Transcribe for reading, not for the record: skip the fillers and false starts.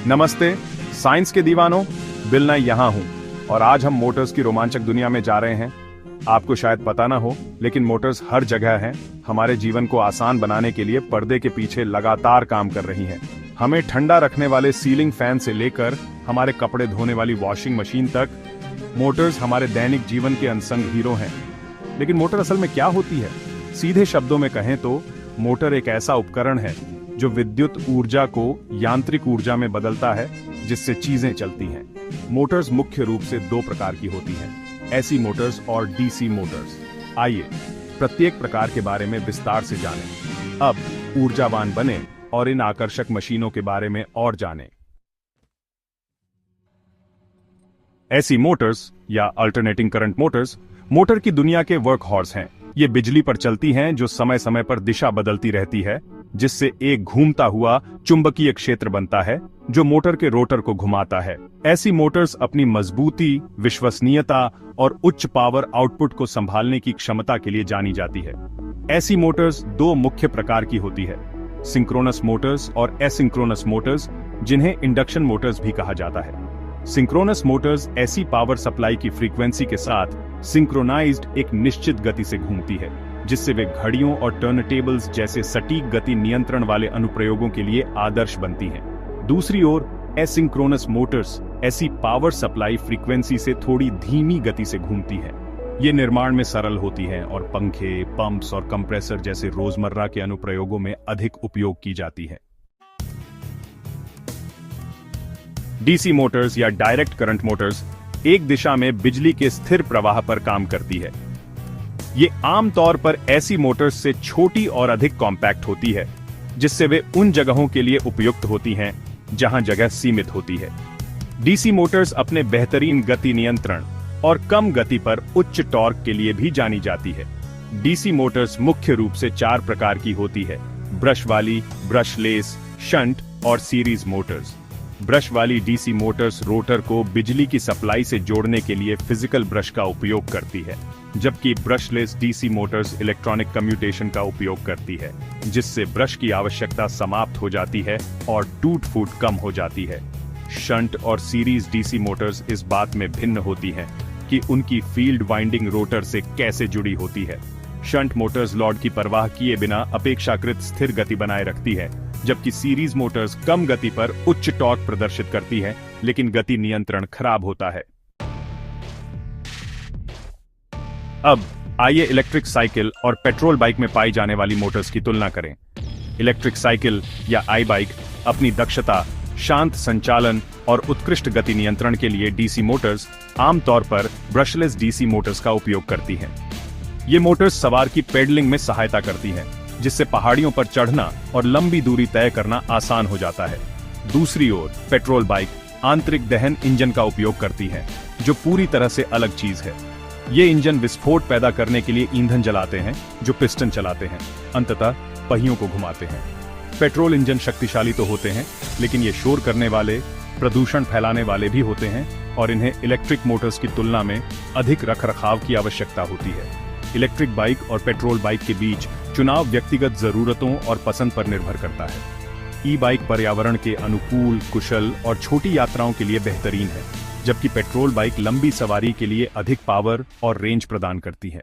नमस्ते साइंस के दीवानों, बिल नाई यहाँ हूँ और आज हम मोटर्स की रोमांचक दुनिया में जा रहे हैं। आपको शायद पता ना हो, लेकिन मोटर्स हर जगह हैं। हमारे जीवन को आसान बनाने के लिए पर्दे के पीछे लगातार काम कर रही हैं। हमें ठंडा रखने वाले सीलिंग फैन से लेकर हमारे कपड़े धोने वाली वॉशिंग मशीन तक, मोटर्स हमारे दैनिक जीवन के अनसंग हीरो हैं। लेकिन मोटर असल में क्या होती है? सीधे शब्दों में कहें तो मोटर एक ऐसा उपकरण है जो विद्युत ऊर्जा को यांत्रिक ऊर्जा में बदलता है, जिससे चीजें चलती हैं। मोटर्स मुख्य रूप से दो प्रकार की होती हैं, एसी मोटर्स और डीसी मोटर्स। आइए प्रत्येक प्रकार के बारे में विस्तार से जानें। अब ऊर्जावान बने और इन आकर्षक मशीनों के बारे में और जानें। एसी मोटर्स या अल्टरनेटिंग करंट मोटर्स मोटर की दुनिया के वर्क हॉर्स हैं। ये बिजली पर चलती हैं जो समय समय पर दिशा बदलती रहती है, जिससे एक घूमता हुआ चुंबकीय क्षेत्र बनता है जो मोटर के रोटर को घुमाता है। ऐसी मोटर्स अपनी मजबूती, विश्वसनीयता और उच्च पावर आउटपुट को संभालने की क्षमता के लिए जानी जाती है। ऐसी मोटर्स दो मुख्य प्रकार की होती है, सिंक्रोनस मोटर्स और एसिंक्रोनस मोटर्स, जिन्हें इंडक्शन मोटर्स भी कहा जाता है। सिंक्रोनस मोटर्स ऐसी पावर सप्लाई की फ्रीक्वेंसी के साथ सिंक्रोनाइज्ड एक निश्चित गति से घूमती है, जिससे वे घड़ियों और टर्नटेबल्स जैसे सटीक गति नियंत्रण वाले अनुप्रयोगों के लिए आदर्श बनती हैं। दूसरी ओर एसिंक्रोनस मोटर्स ऐसी पावर सप्लाई फ्रीक्वेंसी से थोड़ी धीमी गति से घूमती हैं। ये निर्माण में सरल होती हैं और पंखे, पंप्स और कंप्रेसर जैसे रोजमर्रा के अनुप्रयोगों में अधिक उपयोग की जाती हैं। डीसी मोटर्स या डायरेक्ट करंट मोटर्स एक दिशा में बिजली के स्थिर प्रवाह पर काम करती है। ये आमतौर पर ऐसी मोटर्स से छोटी और अधिक कॉम्पैक्ट होती है, जिससे वे उन जगहों के लिए उपयुक्त होती हैं जहां जगह सीमित होती है। डीसी मोटर्स अपने बेहतरीन गति नियंत्रण और कम गति पर उच्च टॉर्क के लिए भी जानी जाती है। डीसी मोटर्स मुख्य रूप से 4 प्रकार की होती है: ब्रश वाली, ब्रशलेस, शंट और सीरीज मोटर्स। ब्रश वाली डीसी मोटर्स रोटर को बिजली की सप्लाई से जोड़ने के लिए फिजिकल ब्रश का उपयोग करती है, जबकि brushless DC Motors electronic commutation का उपयोग करती है, जिससे ब्रश की आवश्यकता समाप्त हो जाती है और टूट फूट कम हो जाती है। शंट और सीरीज डीसी मोटर्स इस बात में भिन्न होती हैं कि उनकी फील्ड वाइंडिंग रोटर से कैसे जुड़ी होती है। शंट मोटर्स लोड की परवाह किए बिना अपेक्षाकृत स्थिर गति बनाए रखती है, जबकि सीरीज मोटर्स कम गति पर उच्च टॉर्क प्रदर्शित करती है, लेकिन गति नियंत्रण खराब होता है। अब आइए इलेक्ट्रिक साइकिल और पेट्रोल बाइक में पाई जाने वाली मोटर्स की तुलना करें। इलेक्ट्रिक साइकिल या आई बाइक अपनी दक्षता, शांत संचालन और उत्कृष्ट गति नियंत्रण के लिए डीसी मोटर्स आमतौर पर ब्रशलेस डीसी मोटर्स का उपयोग करती हैं। ये मोटर्स सवार की पेडलिंग में सहायता करती हैं, जिससे पहाड़ियों पर चढ़ना और लंबी दूरी तय करना आसान हो जाता है। दूसरी ओर पेट्रोल बाइक आंतरिक दहन इंजन का उपयोग करती है, जो पूरी तरह से अलग चीज है। ये इंजन विस्फोट पैदा करने के लिए ईंधन जलाते हैं, जो पिस्टन चलाते हैं, अंततः पहियों को घुमाते हैं। पेट्रोल इंजन शक्तिशाली तो होते हैं, लेकिन ये शोर करने वाले, प्रदूषण फैलाने वाले भी होते हैं और इन्हें इलेक्ट्रिक मोटर्स की तुलना में अधिक रखरखाव की आवश्यकता होती है। इलेक्ट्रिक बाइक और पेट्रोल बाइक के बीच चुनाव व्यक्तिगत जरूरतों और पसंद पर निर्भर करता है। ई बाइक पर्यावरण के अनुकूल, कुशल और छोटी यात्राओं के लिए बेहतरीन है, जबकि पेट्रोल बाइक लंबी सवारी के लिए अधिक पावर और रेंज प्रदान करती है।